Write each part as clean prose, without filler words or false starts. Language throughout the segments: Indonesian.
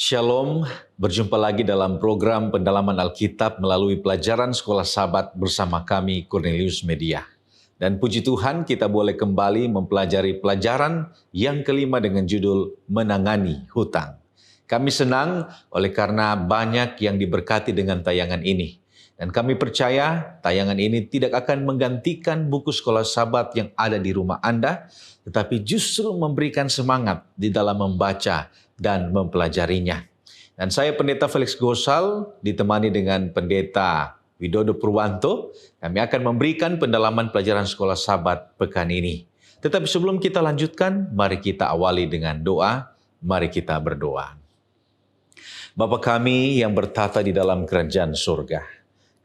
Shalom, berjumpa lagi dalam program pendalaman Alkitab melalui pelajaran Sekolah Sabat bersama kami Cornelius Media. Dan puji Tuhan kita boleh kembali mempelajari pelajaran yang kelima dengan judul Menangani Hutang. Kami senang oleh karena banyak yang diberkati dengan tayangan ini. Dan kami percaya tayangan ini tidak akan menggantikan buku Sekolah Sabat yang ada di rumah Anda, tetapi justru memberikan semangat di dalam membaca dan mempelajarinya. Dan saya Pendeta Felix Gosal ditemani dengan Pendeta Widodo Purwanto. Kami akan memberikan pendalaman pelajaran Sekolah Sabat pekan ini. Tetapi sebelum kita lanjutkan, mari kita awali dengan doa. Mari kita berdoa. Bapa kami yang bertata di dalam kerajaan surga,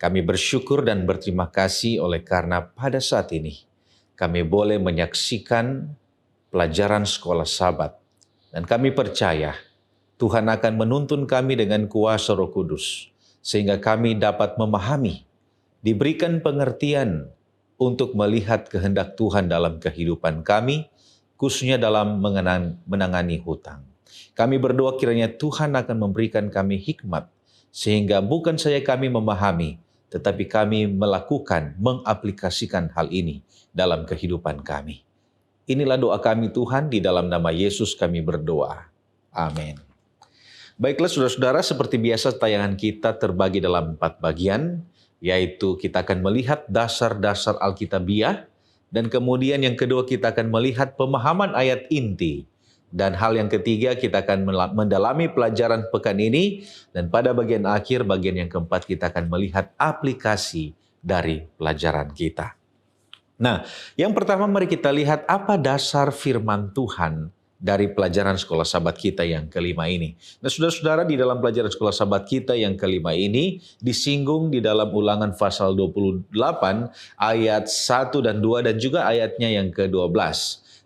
kami bersyukur dan berterima kasih oleh karena pada saat ini kami boleh menyaksikan pelajaran Sekolah Sabat. Dan kami percaya Tuhan akan menuntun kami dengan kuasa Roh Kudus, sehingga kami dapat memahami, diberikan pengertian untuk melihat kehendak Tuhan dalam kehidupan kami, khususnya dalam menangani hutang. Kami berdoa kiranya Tuhan akan memberikan kami hikmat, sehingga bukan saja kami memahami, tetapi kami melakukan, mengaplikasikan hal ini dalam kehidupan kami. Inilah doa kami Tuhan, di dalam nama Yesus kami berdoa. Amin. Baiklah saudara-saudara, seperti biasa tayangan kita terbagi dalam 4 bagian, yaitu kita akan melihat dasar-dasar Alkitabiah, dan kemudian yang kedua kita akan melihat pemahaman ayat inti, dan hal yang ketiga kita akan mendalami pelajaran pekan ini, dan pada bagian akhir, bagian yang keempat kita akan melihat aplikasi dari pelajaran kita. Nah, yang pertama mari kita lihat apa dasar firman Tuhan dari pelajaran Sekolah Sabat kita yang kelima ini. Nah, saudara-saudara, di dalam pelajaran Sekolah Sabat kita yang kelima ini disinggung di dalam Ulangan pasal 28 ayat 1 dan 2 dan juga ayatnya yang ke-12.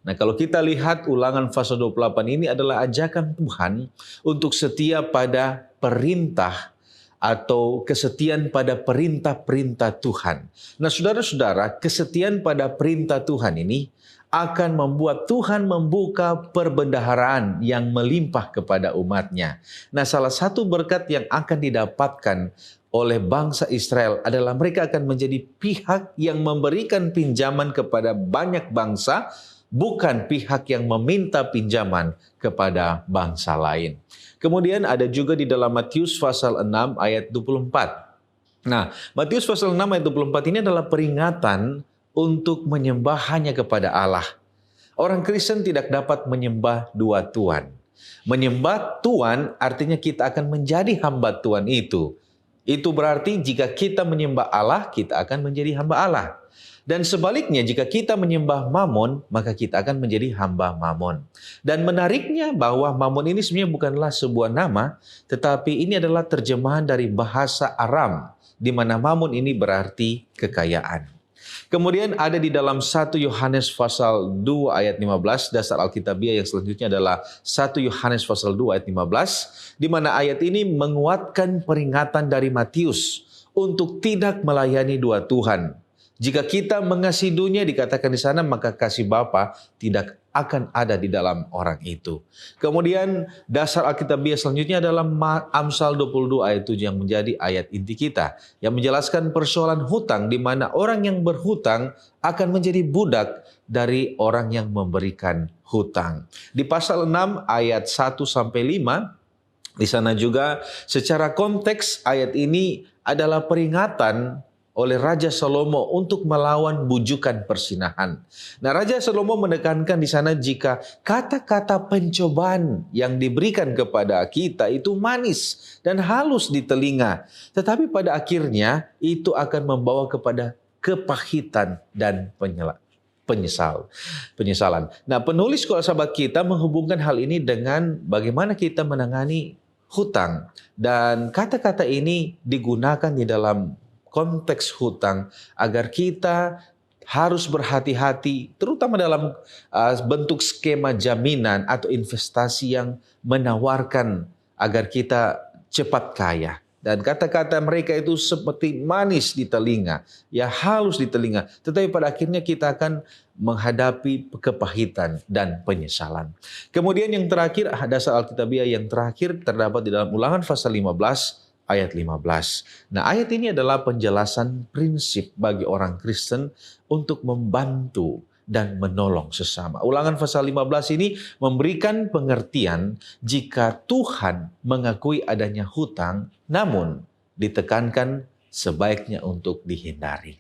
Nah, kalau kita lihat Ulangan pasal 28 ini adalah ajakan Tuhan untuk setia pada perintah atau kesetiaan pada perintah-perintah Tuhan. Nah, saudara-saudara, kesetiaan pada perintah Tuhan ini akan membuat Tuhan membuka perbendaharaan yang melimpah kepada umatnya. Nah, salah satu berkat yang akan didapatkan oleh bangsa Israel adalah mereka akan menjadi pihak yang memberikan pinjaman kepada banyak bangsa, bukan pihak yang meminta pinjaman kepada bangsa lain. Kemudian ada juga di dalam Matius pasal 6 ayat 24. Nah, Matius pasal 6 ayat 24 ini adalah peringatan untuk menyembah hanya kepada Allah. Orang Kristen tidak dapat menyembah dua Tuhan. Menyembah Tuhan artinya kita akan menjadi hamba Tuhan itu. Itu berarti jika kita menyembah Allah, kita akan menjadi hamba Allah. Dan sebaliknya, jika kita menyembah Mamon, maka kita akan menjadi hamba Mamon. Dan menariknya bahwa Mamon ini sebenarnya bukanlah sebuah nama, tetapi ini adalah terjemahan dari bahasa Aram, di mana Mamon ini berarti kekayaan. Kemudian ada di dalam 1 Yohanes pasal 2 ayat 15, dasar Alkitabiah yang selanjutnya adalah 1 Yohanes pasal 2 ayat 15, di mana ayat ini menguatkan peringatan dari Matius untuk tidak melayani dua Tuhan. Jika kita mengasihi dunia, dikatakan di sana, maka kasih Bapa tidak akan ada di dalam orang itu. Kemudian dasar Alkitabiah selanjutnya adalah Amsal 22 ayat 7 yang menjadi ayat inti kita, yang menjelaskan persoalan hutang, di mana orang yang berhutang akan menjadi budak dari orang yang memberikan hutang. Di pasal 6 ayat 1 sampai 5, di sana juga secara konteks ayat ini adalah peringatan oleh Raja Salomo untuk melawan bujukan persinahan. Nah, Raja Salomo menekankan di sana jika kata-kata pencobaan yang diberikan kepada kita itu manis dan halus di telinga, tetapi pada akhirnya itu akan membawa kepada kepahitan dan penyesalan. Nah, penulis Sekolah Sabat kita menghubungkan hal ini dengan bagaimana kita menangani hutang, dan kata-kata ini digunakan di dalam konteks hutang agar kita harus berhati-hati, terutama dalam bentuk skema jaminan atau investasi yang menawarkan agar kita cepat kaya. Dan kata-kata mereka itu seperti manis di telinga, ya halus di telinga. Tetapi pada akhirnya kita akan menghadapi kepahitan dan penyesalan. Kemudian yang terakhir, dasar Alkitabiah yang terakhir terdapat di dalam Ulangan pasal 15 ayat 15. Nah, ayat ini adalah penjelasan prinsip bagi orang Kristen untuk membantu dan menolong sesama. Ulangan pasal 15 ini memberikan pengertian jika Tuhan mengakui adanya hutang, namun ditekankan sebaiknya untuk dihindari.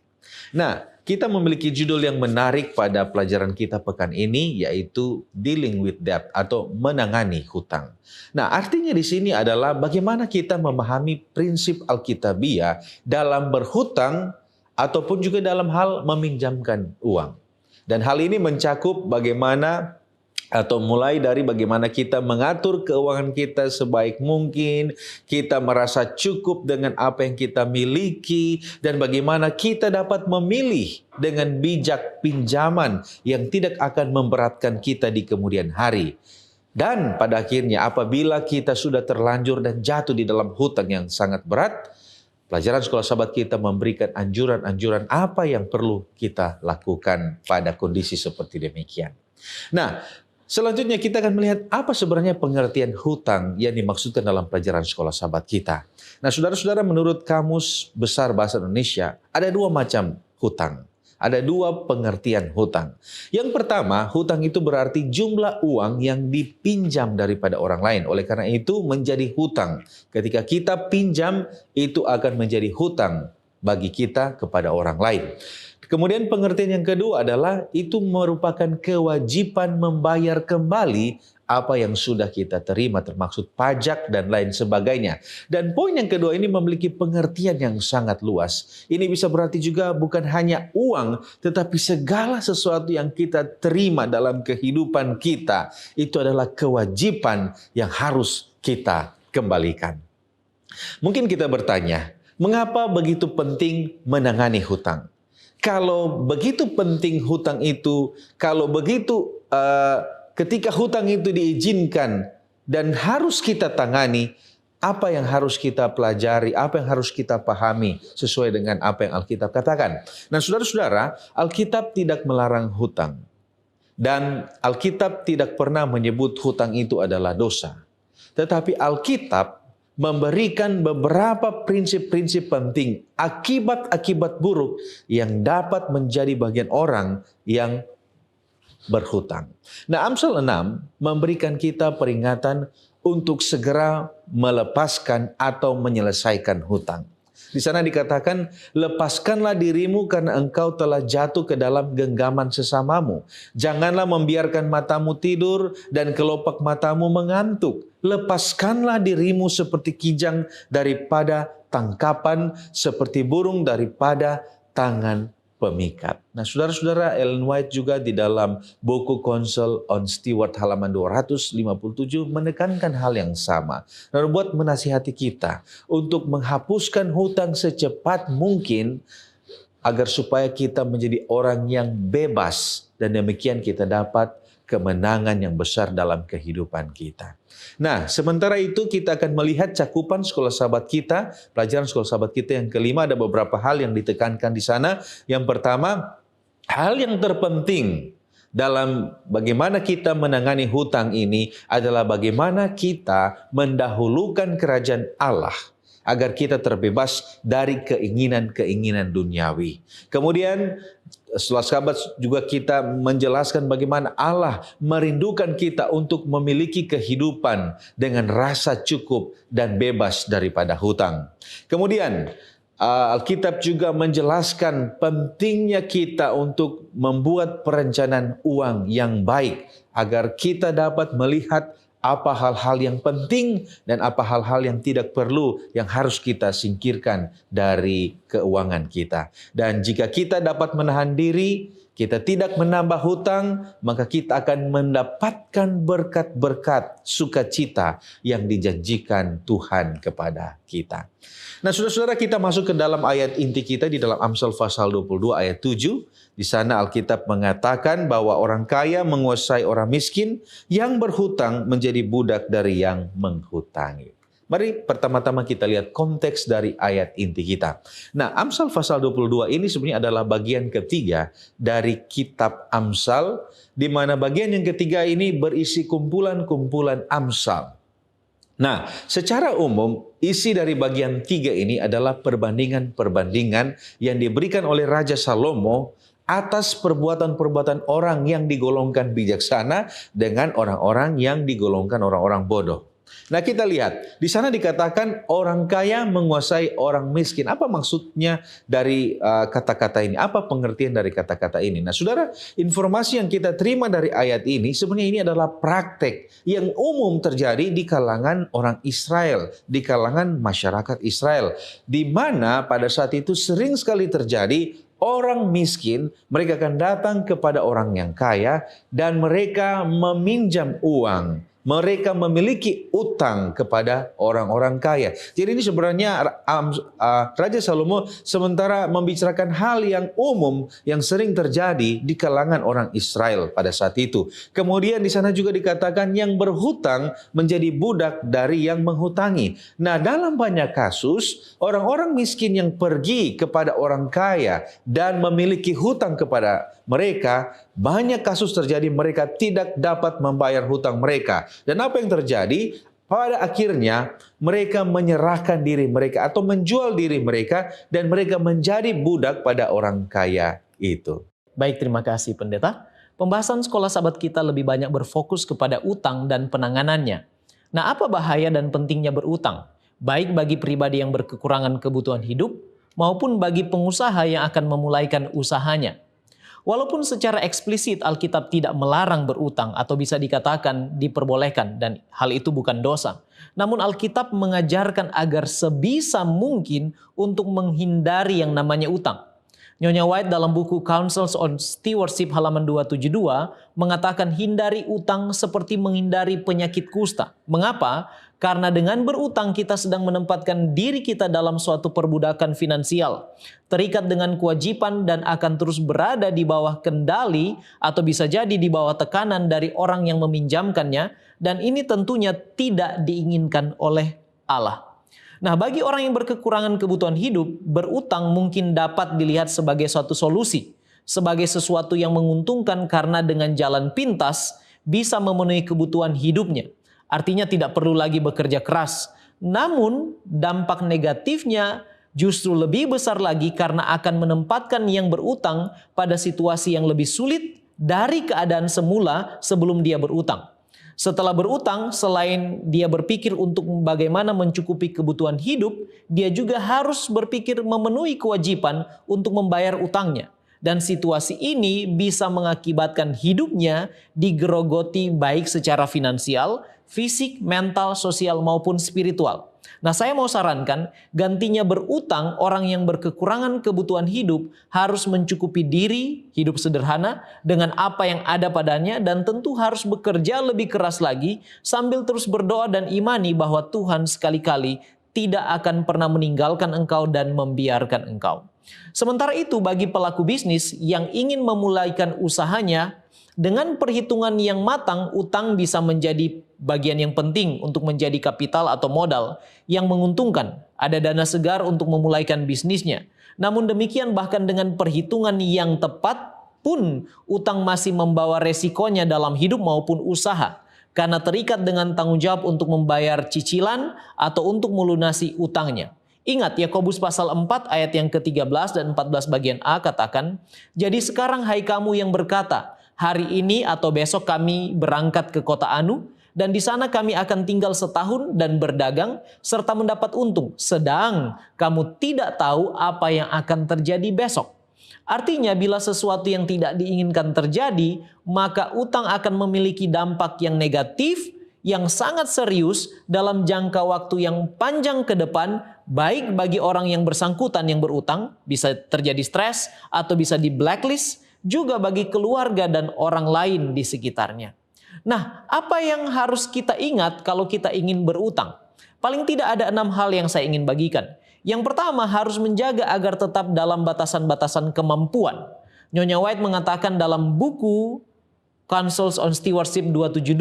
Nah, kita memiliki judul yang menarik pada pelajaran kita pekan ini, yaitu Dealing with Debt atau menangani hutang. Nah, artinya di sini adalah bagaimana kita memahami prinsip Alkitabiah dalam berhutang ataupun juga dalam hal meminjamkan uang. Dan hal ini mencakup bagaimana atau mulai dari bagaimana kita mengatur keuangan kita sebaik mungkin, kita merasa cukup dengan apa yang kita miliki, dan bagaimana kita dapat memilih dengan bijak pinjaman yang tidak akan memberatkan kita di kemudian hari. Dan pada akhirnya apabila kita sudah terlanjur dan jatuh di dalam hutang yang sangat berat, pelajaran sekolah sahabat kita memberikan anjuran-anjuran apa yang perlu kita lakukan pada kondisi seperti demikian. Nah, selanjutnya kita akan melihat apa sebenarnya pengertian hutang yang dimaksudkan dalam pelajaran sekolah sahabat kita. Nah, saudara-saudara, menurut Kamus Besar Bahasa Indonesia, ada dua macam hutang. Ada dua pengertian hutang. Yang pertama, hutang itu berarti jumlah uang yang dipinjam daripada orang lain. Oleh karena itu menjadi hutang. Ketika kita pinjam, itu akan menjadi hutang bagi kita kepada orang lain. Kemudian pengertian yang kedua adalah itu merupakan kewajiban membayar kembali apa yang sudah kita terima, termaksud pajak dan lain sebagainya. Dan poin yang kedua ini memiliki pengertian yang sangat luas. Ini bisa berarti juga bukan hanya uang, tetapi segala sesuatu yang kita terima dalam kehidupan kita, itu adalah kewajiban yang harus kita kembalikan. Mungkin kita bertanya, mengapa begitu penting menangani hutang? Kalau begitu penting hutang itu, kalau begitu ketika hutang itu diizinkan dan harus kita tangani, apa yang harus kita pelajari, apa yang harus kita pahami sesuai dengan apa yang Alkitab katakan. Nah, saudara-saudara, Alkitab tidak melarang hutang. Dan Alkitab tidak pernah menyebut hutang itu adalah dosa. Tetapi Alkitab memberikan beberapa prinsip-prinsip penting, akibat-akibat buruk yang dapat menjadi bagian orang yang berhutang. Nah, Amsal 6 memberikan kita peringatan untuk segera melepaskan atau menyelesaikan hutang. Di sana dikatakan, lepaskanlah dirimu karena engkau telah jatuh ke dalam genggaman sesamamu. Janganlah membiarkan matamu tidur dan kelopak matamu mengantuk. Lepaskanlah dirimu seperti kijang daripada tangkapan, seperti burung daripada tangan pemikat. Nah, saudara-saudara, Ellen White juga di dalam buku Counsel on Steward halaman 257 menekankan hal yang sama. Dan buat menasihati kita untuk menghapuskan hutang secepat mungkin agar supaya kita menjadi orang yang bebas dan demikian kita dapat kemenangan yang besar dalam kehidupan kita. Nah, sementara itu kita akan melihat cakupan sekolah sahabat kita, pelajaran sekolah sahabat kita yang kelima, ada beberapa hal yang ditekankan di sana. Yang pertama, hal yang terpenting dalam bagaimana kita menangani hutang ini adalah bagaimana kita mendahulukan kerajaan Allah agar kita terbebas dari keinginan-keinginan duniawi. Kemudian setelah sahabat juga kita menjelaskan bagaimana Allah merindukan kita untuk memiliki kehidupan dengan rasa cukup dan bebas daripada hutang. Kemudian Alkitab juga menjelaskan pentingnya kita untuk membuat perencanaan uang yang baik agar kita dapat melihat apa hal-hal yang penting dan apa hal-hal yang tidak perlu yang harus kita singkirkan dari keuangan kita. Dan jika kita dapat menahan diri, kita tidak menambah hutang, maka kita akan mendapatkan berkat-berkat sukacita yang dijanjikan Tuhan kepada kita. Nah, saudara-saudara, kita masuk ke dalam ayat inti kita di dalam Amsal pasal 22 ayat 7. Di sana Alkitab mengatakan bahwa orang kaya menguasai orang miskin, yang berhutang menjadi budak dari yang menghutangi. Mari pertama-tama kita lihat konteks dari ayat inti kita. Nah, Amsal pasal 22 ini sebenarnya adalah bagian ketiga dari kitab Amsal, di mana bagian yang ketiga ini berisi kumpulan-kumpulan Amsal. Nah, secara umum, isi dari bagian 3 ini adalah perbandingan-perbandingan yang diberikan oleh Raja Salomo atas perbuatan-perbuatan orang yang digolongkan bijaksana dengan orang-orang yang digolongkan orang-orang bodoh. Nah, kita lihat, di sana dikatakan orang kaya menguasai orang miskin. Apa maksudnya dari kata-kata ini? Apa pengertian dari kata-kata ini? Nah, saudara, informasi yang kita terima dari ayat ini, sebenarnya ini adalah praktek yang umum terjadi di kalangan orang Israel, di kalangan masyarakat Israel, di mana pada saat itu sering sekali terjadi orang miskin, mereka akan datang kepada orang yang kaya dan mereka meminjam uang. Mereka memiliki utang kepada orang-orang kaya. Jadi ini sebenarnya Raja Salomo sementara membicarakan hal yang umum yang sering terjadi di kalangan orang Israel pada saat itu. Kemudian di sana juga dikatakan yang berhutang menjadi budak dari yang menghutangi. Nah, dalam banyak kasus orang-orang miskin yang pergi kepada orang kaya dan memiliki hutang kepada mereka, banyak kasus terjadi mereka tidak dapat membayar hutang mereka. Dan apa yang terjadi? Pada akhirnya mereka menyerahkan diri mereka atau menjual diri mereka dan mereka menjadi budak pada orang kaya itu. Baik, terima kasih Pendeta. Pembahasan sekolah sahabat kita lebih banyak berfokus kepada utang dan penanganannya. Nah, apa bahaya dan pentingnya berutang? Baik bagi pribadi yang berkekurangan kebutuhan hidup maupun bagi pengusaha yang akan memulaikan usahanya. Walaupun secara eksplisit Alkitab tidak melarang berutang atau bisa dikatakan diperbolehkan dan hal itu bukan dosa. Namun Alkitab mengajarkan agar sebisa mungkin untuk menghindari yang namanya utang. Nyonya White dalam buku Counsels on Stewardship halaman 272 mengatakan hindari utang seperti menghindari penyakit kusta. Mengapa? Karena dengan berutang kita sedang menempatkan diri kita dalam suatu perbudakan finansial. Terikat dengan kewajiban dan akan terus berada di bawah kendali atau bisa jadi di bawah tekanan dari orang yang meminjamkannya. Dan ini tentunya tidak diinginkan oleh Allah. Nah, bagi orang yang berkekurangan kebutuhan hidup, berutang mungkin dapat dilihat sebagai suatu solusi, sebagai sesuatu yang menguntungkan karena dengan jalan pintas bisa memenuhi kebutuhan hidupnya. Artinya tidak perlu lagi bekerja keras. Namun, dampak negatifnya justru lebih besar lagi karena akan menempatkan yang berutang pada situasi yang lebih sulit dari keadaan semula sebelum dia berutang. Setelah berutang, selain dia berpikir untuk bagaimana mencukupi kebutuhan hidup, dia juga harus berpikir memenuhi kewajiban untuk membayar utangnya. Dan situasi ini bisa mengakibatkan hidupnya digerogoti baik secara finansial, fisik, mental, sosial maupun spiritual. Nah, saya mau sarankan gantinya berutang, orang yang berkekurangan kebutuhan hidup harus mencukupi diri, hidup sederhana dengan apa yang ada padanya dan tentu harus bekerja lebih keras lagi sambil terus berdoa dan imani bahwa Tuhan sekali-kali tidak akan pernah meninggalkan engkau dan membiarkan engkau. Sementara itu bagi pelaku bisnis yang ingin memulaikan usahanya, dengan perhitungan yang matang, utang bisa menjadi bagian yang penting untuk menjadi kapital atau modal yang menguntungkan. Ada dana segar untuk memulaikan bisnisnya. Namun demikian bahkan dengan perhitungan yang tepat pun utang masih membawa resikonya dalam hidup maupun usaha. Karena terikat dengan tanggung jawab untuk membayar cicilan atau untuk melunasi utangnya. Ingat Yakobus pasal 4 ayat yang ke-13 dan 14 bagian A katakan, "Jadi sekarang hai kamu yang berkata, hari ini atau besok kami berangkat ke kota Anu, dan di sana kami akan tinggal setahun dan berdagang, serta mendapat untung. Sedang kamu tidak tahu apa yang akan terjadi besok." Artinya bila sesuatu yang tidak diinginkan terjadi, maka utang akan memiliki dampak yang negatif, yang sangat serius dalam jangka waktu yang panjang ke depan, baik bagi orang yang bersangkutan yang berutang, bisa terjadi stres atau bisa di blacklist, juga bagi keluarga dan orang lain di sekitarnya. Nah, apa yang harus kita ingat kalau kita ingin berutang? Paling tidak ada 6 hal yang saya ingin bagikan. Yang pertama, harus menjaga agar tetap dalam batasan-batasan kemampuan. Nyonya White mengatakan dalam buku Counsels on Stewardship 272,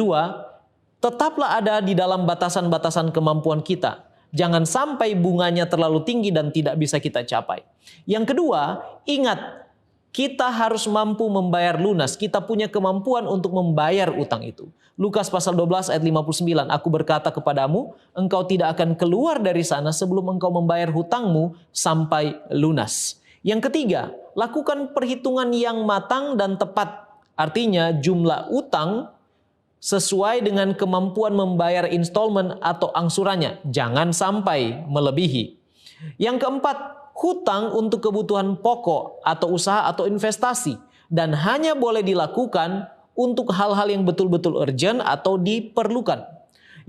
Tetaplah ada di dalam batasan-batasan kemampuan kita. Jangan sampai bunganya terlalu tinggi dan tidak bisa kita capai. Yang kedua, ingat, kita harus mampu membayar lunas. Kita punya kemampuan untuk membayar utang itu. Lukas pasal 12 ayat 59, aku berkata kepadamu, engkau tidak akan keluar dari sana sebelum engkau membayar hutangmu sampai lunas. Yang ketiga, lakukan perhitungan yang matang dan tepat. Artinya jumlah utang sesuai dengan kemampuan membayar installment atau angsurannya. Jangan sampai melebihi. Yang keempat, hutang untuk kebutuhan pokok atau usaha atau investasi. Dan hanya boleh dilakukan untuk hal-hal yang betul-betul urgent atau diperlukan.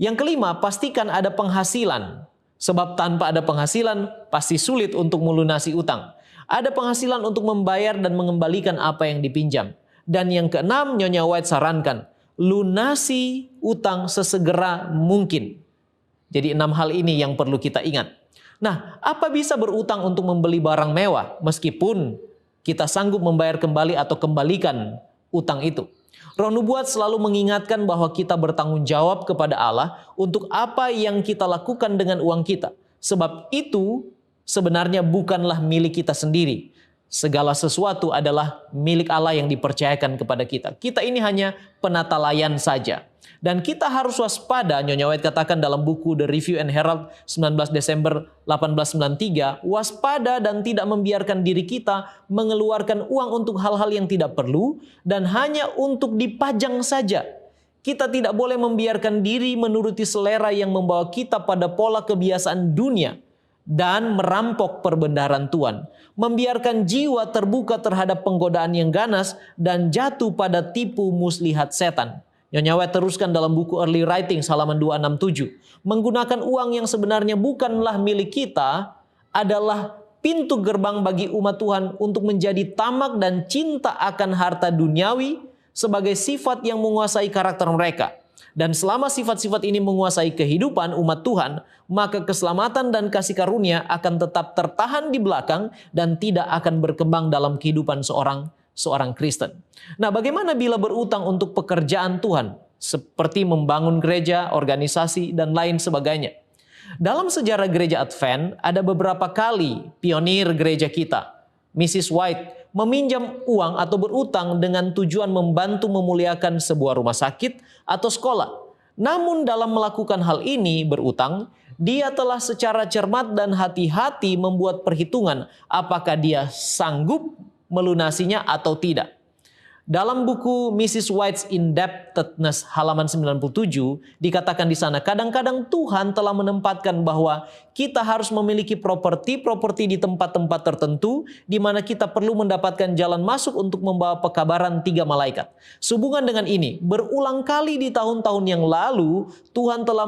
Yang kelima, pastikan ada penghasilan. Sebab tanpa ada penghasilan, pasti sulit untuk melunasi utang. Ada penghasilan untuk membayar dan mengembalikan apa yang dipinjam. Dan yang keenam, Nyonya White sarankan, lunasi utang sesegera mungkin. Jadi 6 hal ini yang perlu kita ingat. Nah, apa bisa berutang untuk membeli barang mewah meskipun kita sanggup membayar kembali atau kembalikan utang itu? Roh Nubuat selalu mengingatkan bahwa kita bertanggung jawab kepada Allah untuk apa yang kita lakukan dengan uang kita. Sebab itu sebenarnya bukanlah milik kita sendiri. Segala sesuatu adalah milik Allah yang dipercayakan kepada kita. Kita ini hanya penata layan saja. Dan kita harus waspada, Nyonya White katakan dalam buku The Review and Herald 19 Desember 1893, waspada dan tidak membiarkan diri kita mengeluarkan uang untuk hal-hal yang tidak perlu dan hanya untuk dipajang saja. Kita tidak boleh membiarkan diri menuruti selera yang membawa kita pada pola kebiasaan dunia dan merampok perbendaharaan Tuhan. Membiarkan jiwa terbuka terhadap penggodaan yang ganas dan jatuh pada tipu muslihat setan. Nyonya White teruskan dalam buku Early Writings halaman 267. Menggunakan uang yang sebenarnya bukanlah milik kita adalah pintu gerbang bagi umat Tuhan untuk menjadi tamak dan cinta akan harta duniawi sebagai sifat yang menguasai karakter mereka. Dan selama sifat-sifat ini menguasai kehidupan umat Tuhan, maka keselamatan dan kasih karunia akan tetap tertahan di belakang dan tidak akan berkembang dalam kehidupan seorang Kristen. Nah, bagaimana bila berutang untuk pekerjaan Tuhan? Seperti membangun gereja, organisasi, dan lain sebagainya. Dalam sejarah gereja Advent, ada beberapa kali pionir gereja kita, Mrs. White, meminjam uang atau berutang dengan tujuan membantu memuliakan sebuah rumah sakit atau sekolah. Namun dalam melakukan hal ini berutang, dia telah secara cermat dan hati-hati membuat perhitungan apakah dia sanggup melunasinya atau tidak. Dalam buku Mrs. White's Indebtedness halaman 97 dikatakan di sana, kadang-kadang Tuhan telah menempatkan bahwa kita harus memiliki properti-properti di tempat-tempat tertentu di mana kita perlu mendapatkan jalan masuk untuk membawa pekabaran 3 malaikat. Sehubungan dengan ini, berulang kali di tahun-tahun yang lalu Tuhan telah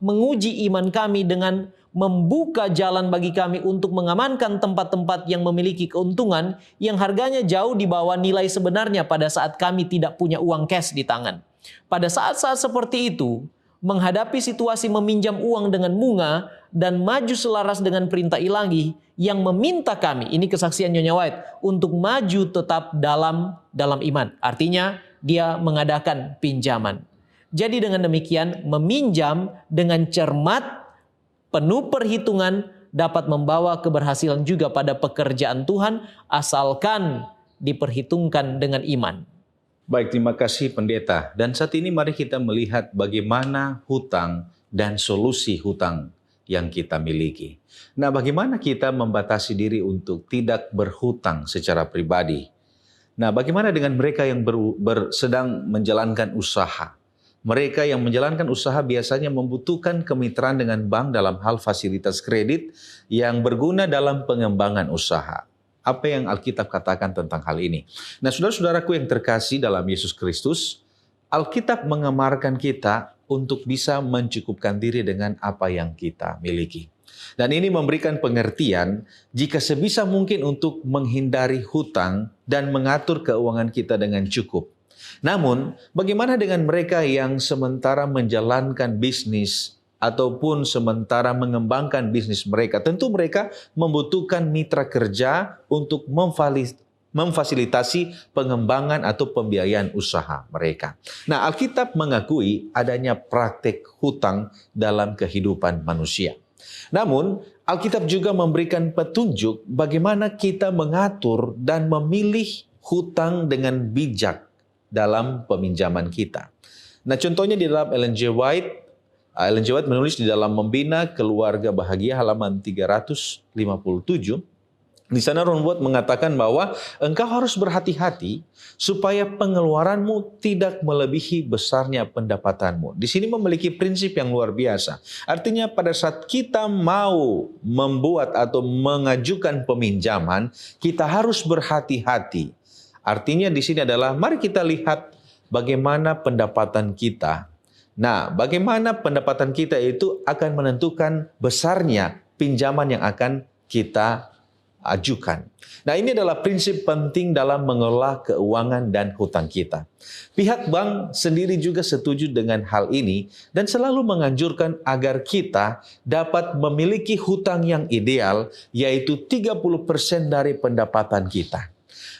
menguji iman kami dengan membuka jalan bagi kami untuk mengamankan tempat-tempat yang memiliki keuntungan yang harganya jauh di bawah nilai sebenarnya pada saat kami tidak punya uang cash di tangan. Pada saat-saat seperti itu, menghadapi situasi meminjam uang dengan bunga dan maju selaras dengan perintah ilahi yang meminta kami, ini kesaksian Nyonya White, untuk maju tetap dalam iman. Artinya dia mengadakan pinjaman. Jadi dengan demikian, meminjam dengan cermat, penuh perhitungan dapat membawa keberhasilan juga pada pekerjaan Tuhan asalkan diperhitungkan dengan iman. Baik, terima kasih pendeta. Dan saat ini mari kita melihat bagaimana hutang dan solusi hutang yang kita miliki. Nah, bagaimana kita membatasi diri untuk tidak berhutang secara pribadi? Nah, bagaimana dengan mereka yang sedang menjalankan usaha? Mereka yang menjalankan usaha biasanya membutuhkan kemitraan dengan bank dalam hal fasilitas kredit yang berguna dalam pengembangan usaha. Apa yang Alkitab katakan tentang hal ini? Nah, saudara-saudaraku yang terkasih dalam Yesus Kristus, Alkitab mengamarkan kita untuk bisa mencukupkan diri dengan apa yang kita miliki. Dan ini memberikan pengertian jika sebisa mungkin untuk menghindari hutang dan mengatur keuangan kita dengan cukup. Namun, bagaimana dengan mereka yang sementara menjalankan bisnis ataupun sementara mengembangkan bisnis mereka? Tentu mereka membutuhkan mitra kerja untuk memfasilitasi pengembangan atau pembiayaan usaha mereka. Nah, Alkitab mengakui adanya praktek hutang dalam kehidupan manusia. Namun, Alkitab juga memberikan petunjuk bagaimana kita mengatur dan memilih hutang dengan bijak dalam peminjaman kita. Nah, contohnya di dalam Ellen G. White menulis di dalam Membina Keluarga Bahagia halaman 357. Di sana Ron White mengatakan bahwa engkau harus berhati-hati supaya pengeluaranmu tidak melebihi besarnya pendapatanmu. Di sini memiliki prinsip yang luar biasa. Artinya pada saat kita mau membuat atau mengajukan peminjaman, kita harus berhati-hati. Artinya di sini adalah mari kita lihat bagaimana pendapatan kita. Nah, bagaimana pendapatan kita itu akan menentukan besarnya pinjaman yang akan kita ajukan. Nah, ini adalah prinsip penting dalam mengelola keuangan dan hutang kita. Pihak bank sendiri juga setuju dengan hal ini dan selalu menganjurkan agar kita dapat memiliki hutang yang ideal, yaitu 30% dari pendapatan kita.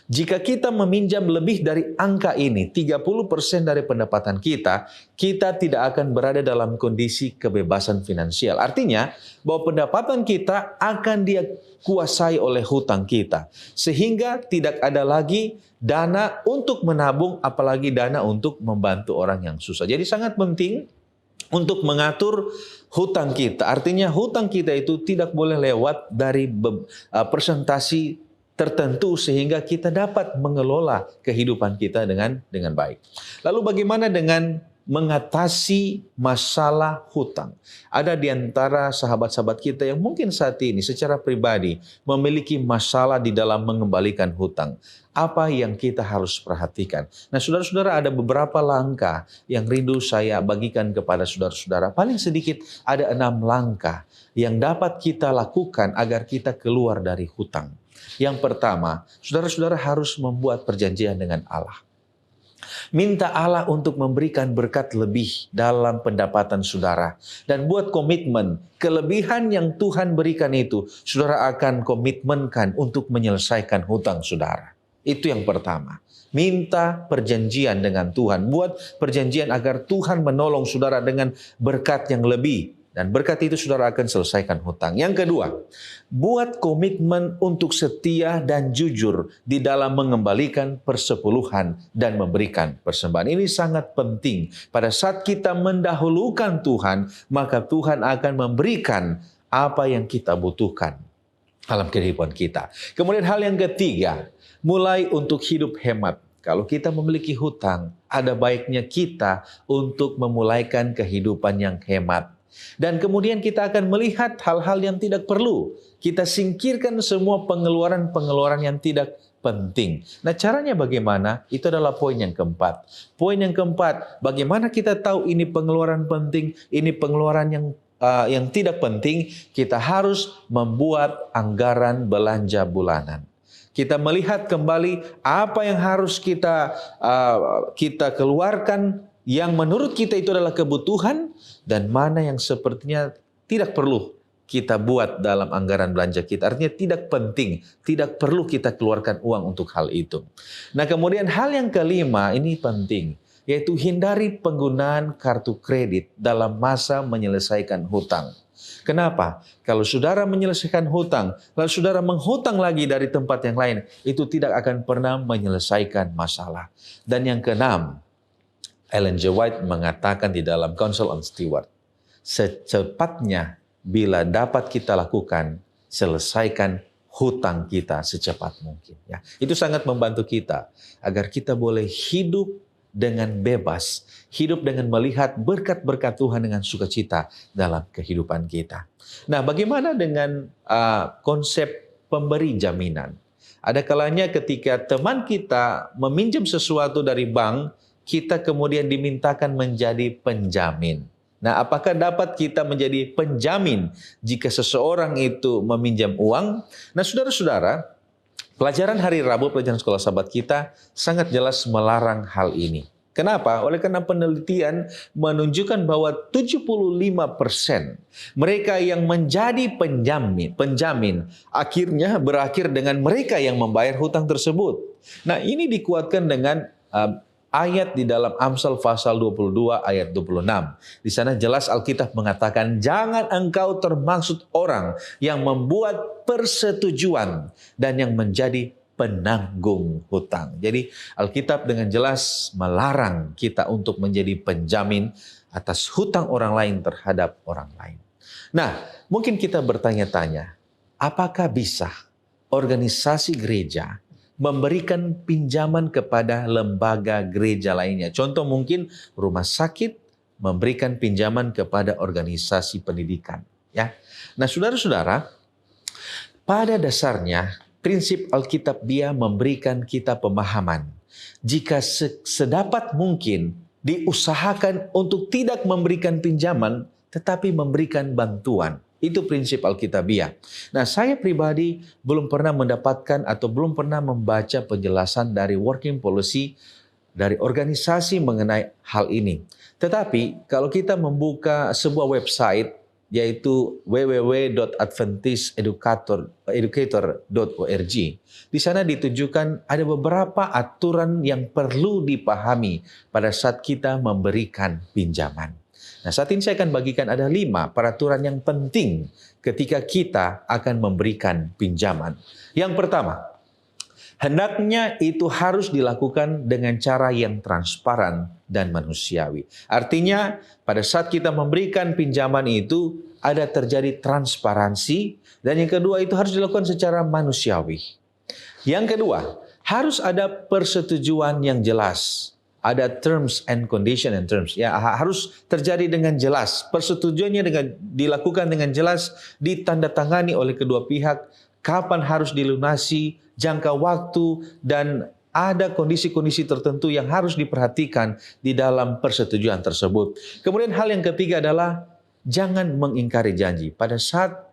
Jika kita meminjam lebih dari angka ini, 30% dari pendapatan kita, kita tidak akan berada dalam kondisi kebebasan finansial. Artinya, bahwa pendapatan kita akan dikuasai oleh hutang kita. Sehingga tidak ada lagi dana untuk menabung, apalagi dana untuk membantu orang yang susah. Jadi sangat penting untuk mengatur hutang kita. Artinya hutang kita itu tidak boleh lewat dari persentasi tertentu sehingga kita dapat mengelola kehidupan kita dengan baik. Lalu bagaimana dengan mengatasi masalah hutang? Ada di antara sahabat-sahabat kita yang mungkin saat ini secara pribadi memiliki masalah di dalam mengembalikan hutang. Apa yang kita harus perhatikan? Nah, saudara-saudara, ada beberapa langkah yang rindu saya bagikan kepada saudara-saudara. Paling sedikit ada 6 langkah yang dapat kita lakukan agar kita keluar dari hutang. Yang pertama, saudara-saudara harus membuat perjanjian dengan Allah. Minta Allah untuk memberikan berkat lebih dalam pendapatan saudara. Dan buat komitmen, kelebihan yang Tuhan berikan itu, saudara akan komitmenkan untuk menyelesaikan hutang saudara. Itu yang pertama. Minta perjanjian dengan Tuhan. Buat perjanjian agar Tuhan menolong saudara dengan berkat yang lebih. Dan berkat itu saudara akan selesaikan hutang. Yang kedua, buat komitmen untuk setia dan jujur di dalam mengembalikan persepuluhan dan memberikan persembahan. Ini sangat penting. Pada saat kita mendahulukan Tuhan, maka Tuhan akan memberikan apa yang kita butuhkan dalam kehidupan kita. Kemudian hal yang ketiga, mulai untuk hidup hemat. Kalau kita memiliki hutang, ada baiknya kita untuk memulaikan kehidupan yang hemat. Dan kemudian kita akan melihat hal-hal yang tidak perlu. Kita singkirkan semua pengeluaran-pengeluaran yang tidak penting. Nah, caranya bagaimana? Itu adalah poin yang keempat. Poin yang keempat, bagaimana kita tahu ini pengeluaran penting, ini pengeluaran yang tidak penting? Kita harus membuat anggaran belanja bulanan. Kita melihat kembali apa yang harus kita keluarkan yang menurut kita itu adalah kebutuhan dan mana yang sepertinya tidak perlu kita buat dalam anggaran belanja kita. Artinya tidak penting, tidak perlu kita keluarkan uang untuk hal itu. Nah, kemudian hal yang kelima ini penting, yaitu hindari penggunaan kartu kredit dalam masa menyelesaikan hutang. Kenapa? Kalau saudara menyelesaikan hutang, lalu saudara menghutang lagi dari tempat yang lain, itu tidak akan pernah menyelesaikan masalah. Dan yang keenam, Ellen G. White mengatakan di dalam Council on Steward, secepatnya bila dapat kita lakukan, selesaikan hutang kita secepat mungkin. Ya, itu sangat membantu kita agar kita boleh hidup dengan bebas, hidup dengan melihat berkat-berkat Tuhan dengan sukacita dalam kehidupan kita. Nah, bagaimana dengan konsep pemberi jaminan? Ada kalanya ketika teman kita meminjam sesuatu dari bank, kita kemudian dimintakan menjadi penjamin. Nah, apakah dapat kita menjadi penjamin jika seseorang itu meminjam uang? Nah, saudara-saudara, pelajaran hari Rabu, pelajaran sekolah sahabat kita sangat jelas melarang hal ini. Kenapa? Oleh karena penelitian menunjukkan bahwa 75% mereka yang menjadi penjamin akhirnya berakhir dengan mereka yang membayar hutang tersebut. Nah, ini dikuatkan dengan ayat di dalam Amsal pasal 22 ayat 26. Di sana jelas Alkitab mengatakan, jangan engkau termaksud orang yang membuat persetujuan dan yang menjadi penanggung hutang. Jadi Alkitab dengan jelas melarang kita untuk menjadi penjamin atas hutang orang lain terhadap orang lain. Nah, mungkin kita bertanya-tanya, apakah bisa organisasi gereja memberikan pinjaman kepada lembaga gereja lainnya? Contoh mungkin rumah sakit memberikan pinjaman kepada organisasi pendidikan. Ya, nah saudara-saudara, pada dasarnya prinsip Alkitab dia memberikan kita pemahaman. Jika sedapat mungkin diusahakan untuk tidak memberikan pinjaman, tetapi memberikan bantuan. Itu prinsip Alkitabiah. Nah, saya pribadi belum pernah mendapatkan atau belum pernah membaca penjelasan dari working policy dari organisasi mengenai hal ini. Tetapi kalau kita membuka sebuah website yaitu www.adventisteducator.org. Di sana ditujukan ada beberapa aturan yang perlu dipahami pada saat kita memberikan pinjaman. Nah, saat ini saya akan bagikan ada 5 peraturan yang penting ketika kita akan memberikan pinjaman. Yang pertama, hendaknya itu harus dilakukan dengan cara yang transparan dan manusiawi. Artinya, pada saat kita memberikan pinjaman itu, ada terjadi transparansi. Dan yang kedua, itu harus dilakukan secara manusiawi. Yang kedua, harus ada persetujuan yang jelas. Ada terms and condition and terms. Ya, harus terjadi dengan jelas. Persetujuannya dilakukan dengan jelas, ditandatangani oleh kedua pihak, kapan harus dilunasi, jangka waktu, dan ada kondisi-kondisi tertentu yang harus diperhatikan di dalam persetujuan tersebut. Kemudian hal yang ketiga adalah jangan mengingkari janji. Pada saat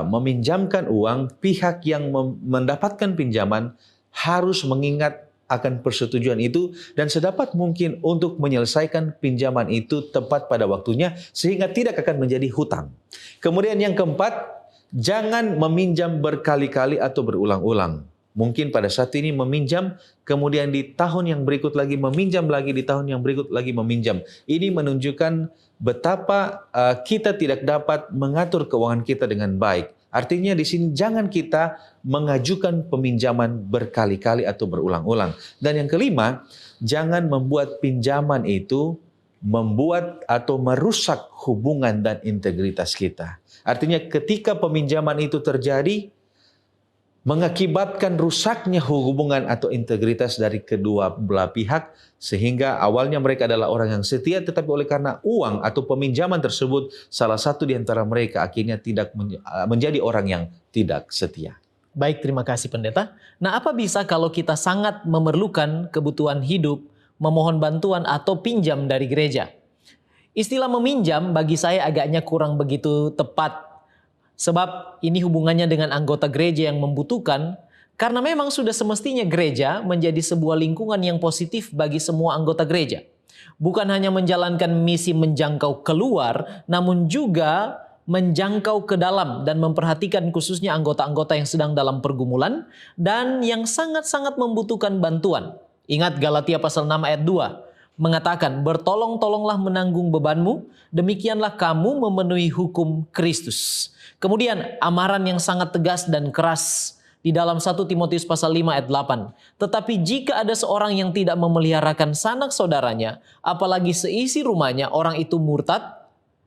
meminjamkan uang, pihak yang mendapatkan pinjaman harus mengingat akan persetujuan itu dan sedapat mungkin untuk menyelesaikan pinjaman itu tepat pada waktunya sehingga tidak akan menjadi hutang. Kemudian yang keempat, jangan meminjam berkali-kali atau berulang-ulang. Mungkin pada saat ini meminjam, kemudian di tahun yang berikut lagi meminjam lagi, di tahun yang berikut lagi meminjam. Ini menunjukkan betapa kita tidak dapat mengatur keuangan kita dengan baik. Artinya di sini jangan kita mengajukan peminjaman berkali-kali atau berulang-ulang. Dan yang kelima, jangan membuat pinjaman itu membuat atau merusak hubungan dan integritas kita. Artinya ketika peminjaman itu terjadi, mengakibatkan rusaknya hubungan atau integritas dari kedua belah pihak, sehingga awalnya mereka adalah orang yang setia, tetapi oleh karena uang atau peminjaman tersebut, salah satu di antara mereka akhirnya tidak menjadi orang yang tidak setia. Baik, terima kasih pendeta. Nah, apa bisa kalau kita sangat memerlukan kebutuhan hidup, memohon bantuan atau pinjam dari gereja? Istilah meminjam bagi saya agaknya kurang begitu tepat. Sebab ini hubungannya dengan anggota gereja yang membutuhkan, karena memang sudah semestinya gereja menjadi sebuah lingkungan yang positif bagi semua anggota gereja. Bukan hanya menjalankan misi menjangkau keluar, namun juga menjangkau ke dalam dan memperhatikan khususnya anggota-anggota yang sedang dalam pergumulan dan yang sangat-sangat membutuhkan bantuan. Ingat Galatia pasal 6 ayat 2. Mengatakan, bertolong-tolonglah menanggung bebanmu, demikianlah kamu memenuhi hukum Kristus. Kemudian amaran yang sangat tegas dan keras di dalam 1 Timotius pasal 5 ayat 8. Tetapi jika ada seorang yang tidak memeliharakan sanak saudaranya, apalagi seisi rumahnya, orang itu murtad,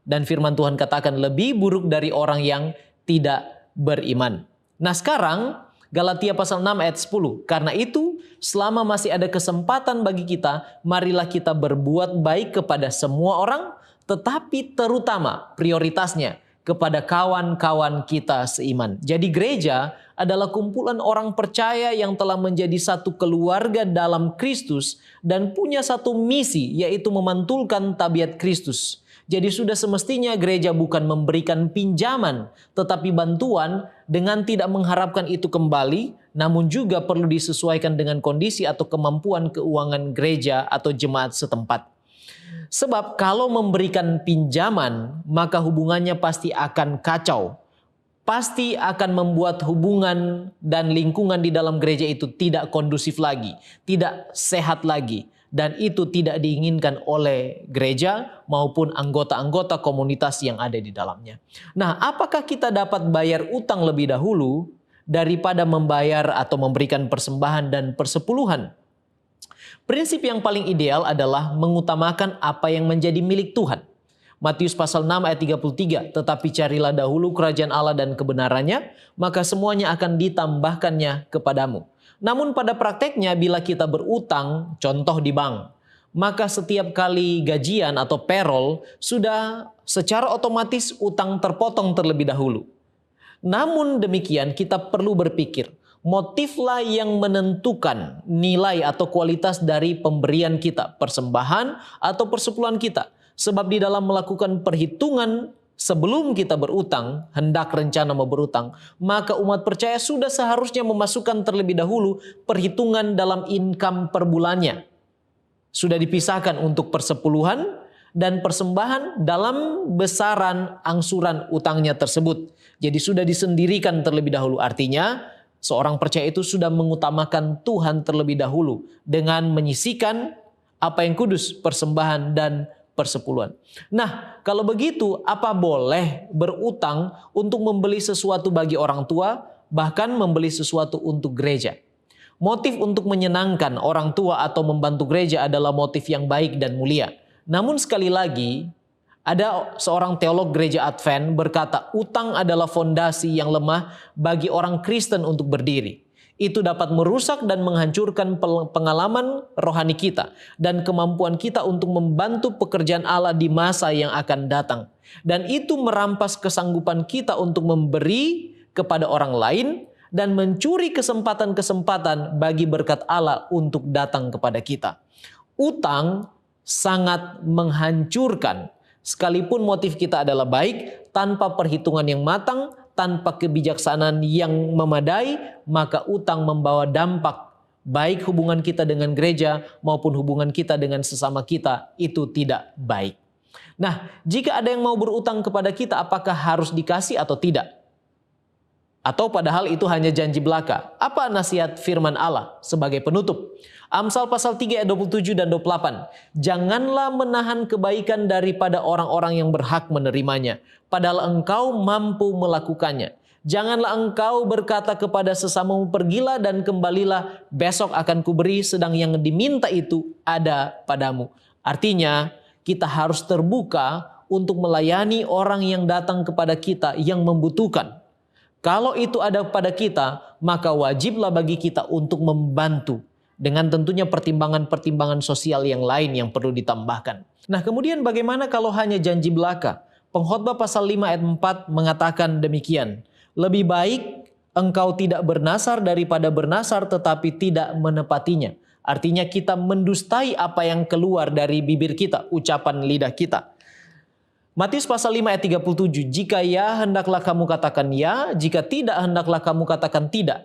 dan firman Tuhan katakan lebih buruk dari orang yang tidak beriman. Nah sekarang Galatia pasal 6 ayat 10. Karena itu, selama masih ada kesempatan bagi kita, marilah kita berbuat baik kepada semua orang, tetapi terutama prioritasnya kepada kawan-kawan kita seiman. Jadi gereja adalah kumpulan orang percaya yang telah menjadi satu keluarga dalam Kristus dan punya satu misi, yaitu memantulkan tabiat Kristus. Jadi sudah semestinya gereja bukan memberikan pinjaman, tetapi bantuan dengan tidak mengharapkan itu kembali, namun juga perlu disesuaikan dengan kondisi atau kemampuan keuangan gereja atau jemaat setempat. Sebab kalau memberikan pinjaman, maka hubungannya pasti akan kacau. pasti akan membuat hubungan dan lingkungan di dalam gereja itu tidak kondusif lagi, tidak sehat lagi. Dan itu tidak diinginkan oleh gereja maupun anggota-anggota komunitas yang ada di dalamnya. Nah, apakah kita dapat bayar utang lebih dahulu daripada membayar atau memberikan persembahan dan persepuluhan? Prinsip yang paling ideal adalah mengutamakan apa yang menjadi milik Tuhan. Matius pasal 6 ayat 33, tetapi carilah dahulu kerajaan Allah dan kebenarannya, maka semuanya akan ditambahkannya kepadamu. Namun pada prakteknya bila kita berutang, contoh di bank, maka setiap kali gajian atau payroll sudah secara otomatis utang terpotong terlebih dahulu. Namun demikian kita perlu berpikir, motiflah yang menentukan nilai atau kualitas dari pemberian kita, persembahan atau persepuluhan kita. Sebab di dalam melakukan perhitungan sebelum kita berutang, hendak rencana mau berutang, maka umat percaya sudah seharusnya memasukkan terlebih dahulu perhitungan dalam income per bulannya. Sudah dipisahkan untuk persepuluhan dan persembahan dalam besaran angsuran utangnya tersebut. Jadi sudah disendirikan terlebih dahulu. Artinya seorang percaya itu sudah mengutamakan Tuhan terlebih dahulu dengan menyisihkan apa yang kudus, persembahan dan persepuluhan. Nah, kalau begitu, apa boleh berutang untuk membeli sesuatu bagi orang tua, bahkan membeli sesuatu untuk gereja? Motif untuk menyenangkan orang tua atau membantu gereja adalah motif yang baik dan mulia. Namun sekali lagi, ada seorang teolog gereja Advent berkata, utang adalah fondasi yang lemah bagi orang Kristen untuk berdiri. Itu dapat merusak dan menghancurkan pengalaman rohani kita dan kemampuan kita untuk membantu pekerjaan Allah di masa yang akan datang. Dan itu merampas kesanggupan kita untuk memberi kepada orang lain dan mencuri kesempatan-kesempatan bagi berkat Allah untuk datang kepada kita. Utang sangat menghancurkan. Sekalipun motif kita adalah baik, tanpa perhitungan yang matang, tanpa kebijaksanaan yang memadai, maka utang membawa dampak baik hubungan kita dengan gereja maupun hubungan kita dengan sesama kita itu tidak baik. Nah, jika ada yang mau berutang kepada kita, apakah harus dikasih atau tidak? Atau padahal itu hanya janji belaka? Apa nasihat firman Allah sebagai penutup? Amsal pasal 3 ayat 27 dan 28. Janganlah menahan kebaikan daripada orang-orang yang berhak menerimanya, padahal engkau mampu melakukannya. Janganlah engkau berkata kepada sesamamu, pergilah dan kembalilah, besok akan kuberi, sedang yang diminta itu ada padamu. Artinya, kita harus terbuka untuk melayani orang yang datang kepada kita yang membutuhkan. Kalau itu ada pada kita, maka wajiblah bagi kita untuk membantu. Dengan tentunya pertimbangan-pertimbangan sosial yang lain yang perlu ditambahkan. Nah, kemudian bagaimana kalau hanya janji belaka? Pengkhotbah pasal 5 ayat 4 mengatakan demikian. Lebih baik engkau tidak bernasar daripada bernasar tetapi tidak menepatinya. Artinya kita mendustai apa yang keluar dari bibir kita, ucapan lidah kita. Matius pasal 5 ayat 37, jika ya hendaklah kamu katakan ya, jika tidak hendaklah kamu katakan tidak.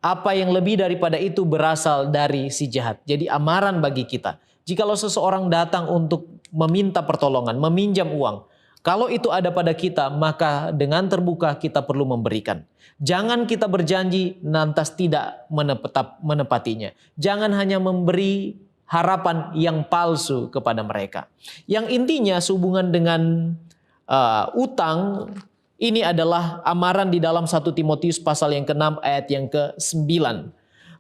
Apa yang lebih daripada itu berasal dari si jahat. Jadi amaran bagi kita. Jikalau seseorang datang untuk meminta pertolongan, meminjam uang, kalau itu ada pada kita, maka dengan terbuka kita perlu memberikan. Jangan kita berjanji lantas tidak menepatinya. Jangan hanya memberi harapan yang palsu kepada mereka. Yang intinya sehubungan dengan utang, ini adalah amaran di dalam 1 Timotius pasal yang ke-6 ayat yang ke-9.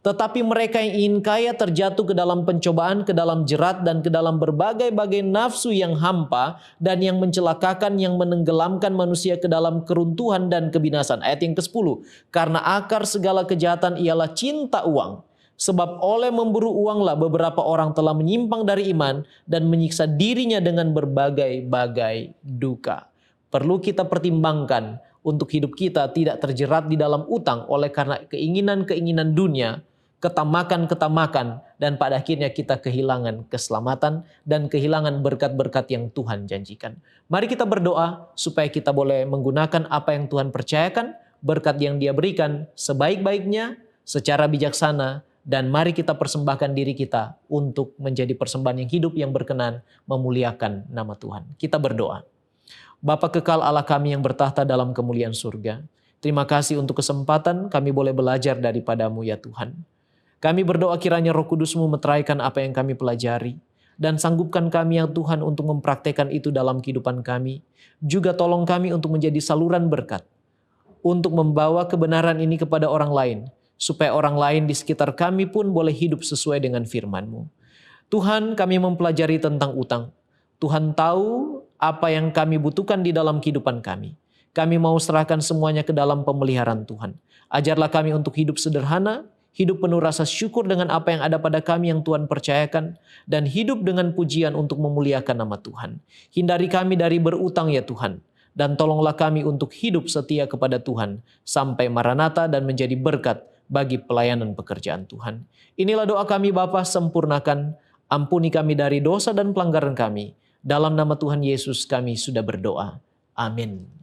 Tetapi mereka yang ingin kaya terjatuh ke dalam pencobaan, ke dalam jerat, dan ke dalam berbagai-bagai nafsu yang hampa, dan yang mencelakakan, yang menenggelamkan manusia ke dalam keruntuhan dan kebinasan. Ayat yang ke-10. Karena akar segala kejahatan ialah cinta uang. Sebab oleh memburu uanglah beberapa orang telah menyimpang dari iman dan menyiksa dirinya dengan berbagai-bagai duka. Perlu kita pertimbangkan untuk hidup kita tidak terjerat di dalam utang oleh karena keinginan-keinginan dunia, ketamakan-ketamakan, dan pada akhirnya kita kehilangan keselamatan dan kehilangan berkat-berkat yang Tuhan janjikan. Mari kita berdoa supaya kita boleh menggunakan apa yang Tuhan percayakan, berkat yang Dia berikan sebaik-baiknya, secara bijaksana, dan mari kita persembahkan diri kita untuk menjadi persembahan yang hidup yang berkenan memuliakan nama Tuhan. Kita berdoa. Bapa kekal Allah kami yang bertahta dalam kemuliaan surga, Terima kasih untuk kesempatan kami boleh belajar daripadamu ya Tuhan. Kami berdoa kiranya Roh Kudus-Mu meteraikan apa yang kami pelajari, dan sanggupkan kami ya Tuhan untuk mempraktekkan itu dalam kehidupan kami. Juga tolong kami untuk menjadi saluran berkat, untuk membawa kebenaran ini kepada orang lain, supaya orang lain di sekitar kami pun boleh hidup sesuai dengan firman-Mu. Tuhan, kami mempelajari tentang utang. Tuhan tahu apa yang kami butuhkan di dalam kehidupan kami. Kami mau serahkan semuanya ke dalam pemeliharaan Tuhan. Ajarlah kami untuk hidup sederhana, hidup penuh rasa syukur dengan apa yang ada pada kami yang Tuhan percayakan, dan hidup dengan pujian untuk memuliakan nama Tuhan. Hindari kami dari berutang ya Tuhan, dan tolonglah kami untuk hidup setia kepada Tuhan sampai Maranatha dan menjadi berkat bagi pelayanan pekerjaan Tuhan. Inilah doa kami Bapa, sempurnakan, ampuni kami dari dosa dan pelanggaran kami. Dalam nama Tuhan Yesus kami sudah berdoa. Amin.